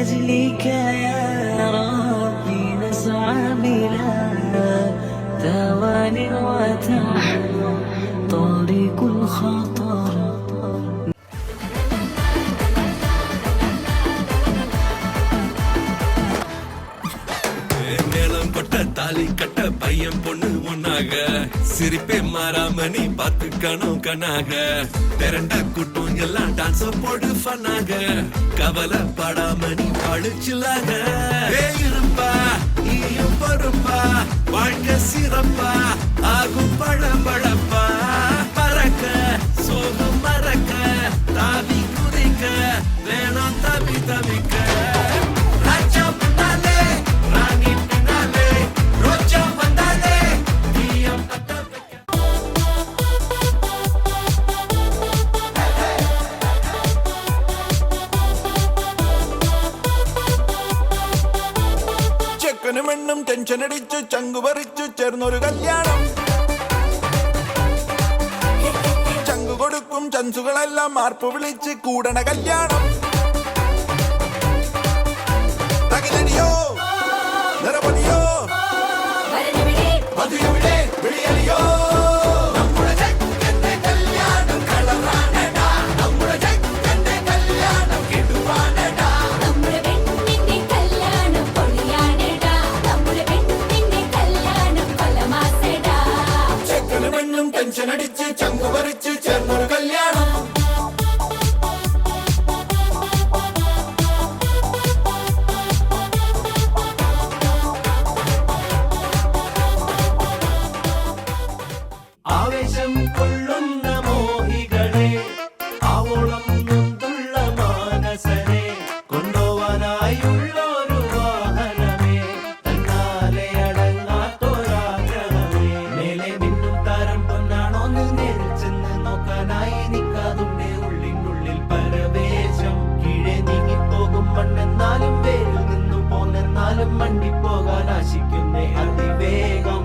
لأجلك يا ربي نسعى بلا توان وتحت طريق الخطر. தாலி கட்ட பையன் பொண்ணு ஒன்னாக சிரிப்பே மாறாம நீ பாத்துக்கணும் கண்ணாக திரண்ட கூட்டம் எல்லாம் டான்ஸ் போடு ஃபன்னாக கவலைப்படாம நீ பழிச்சுலாக இருப்பா நீயும் பொறுப்பா வாழ்க்கை சிறப்பா ஆகும் பழப்பழப்பா பறக்க சோகம் மறக்க தாவி குதிக்க வேணாம் தவி தவிக்க മെണ്ണും ടെൻഷൻ അടിച്ചു ചങ്കു പറിച്ചു ചേർന്നൊരു കല്യാണം. ചങ്കു കൊടുക്കും ചൻസുകളെല്ലാം മാർപ്പ് വിളിച്ച് കൂടണ കല്യാണം. തകിലടിയോ നിറപൊലിയോ മധുരവിടെ വിളിയലിയോ ടെൻഷനടിച്ച് ചങ്കു പറിച്ച് ചേർന്നൊരു കല്യാണം. ആവേശം കൊള്ളുന്ന മോഹികളെ ആവോളം നൊന്തുള്ള മാനസരെ കൊണ്ടുപോവാനായുള്ളൊരു വാഹനമേ തന്നാലെ അടങ്ങാത്തൊരാഗ്രഹമേ മേലെ മിന്നും താരം പൊന്നാണോന്ന് നേരിൽ ചെന്ന് നോക്കാനായി നിൽക്കാതുണ്ട് ഉള്ളിനുള്ളിൽ പരവേശം കീഴെ നീങ്ങിപ്പോകും മണ്ണെന്നാലും വേരിൽ നിന്നും പോന്നെന്നാലും മണ്ടിപ്പോകാൻ ആശിക്കുന്നേ അതിവേഗം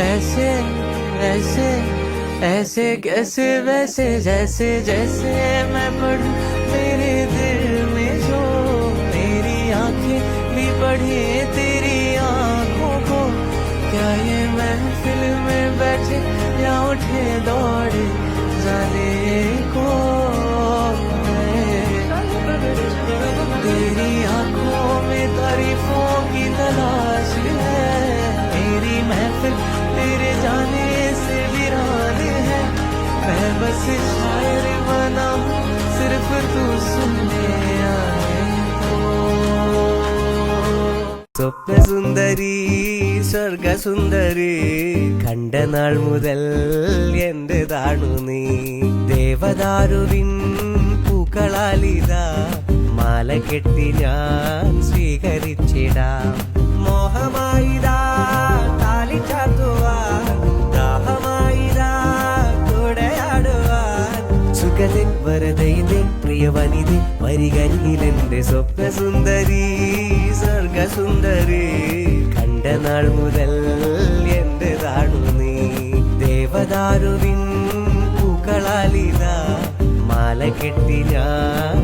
ऐसे ऐसे ऐसे कैसे वैसे जैसे जैसे मैं पढ़ूं तेरे दिल में जो मेरी आंखें भी पढ़े तेरी आंखों को क्या ये महफिल में बैठे या उठे दौड़े जाने को तेरी आंखों में तारीफों की तलाश है मेरी महफिल तेरे जाने से वीरान है मैं बस शायर बना हूँ सिर्फ तू सुनने आए तो സ്വപ്ന സുന്ദരി സ്വർഗ സുന്ദരി കണ്ട നാൾ മുതൽ എന്റേതാണു നീ ദേവദാരുവിൻ പൂക്കളാലിതാ മാല കെട്ടി ഞാൻ സ്വീകരിച്ചിടാം മോഹമായിതാ താലി ചാർത്തുവാൻ ദാഹമായിതാ കൂടെയാടുവാൻ സ്വർഗതൻ വരതയിലെ പ്രിയ വനിതേ വരികരികിലെന്റെ സ്വപ്ന സുന്ദരി സ്വർഗസുന്ദരി കണ്ട നാൾ മുതൽ എന്റേതാണു നീ ദേവദാരുവിൻ പൂക്കളാലിത മാല കെട്ടി ഞാൻ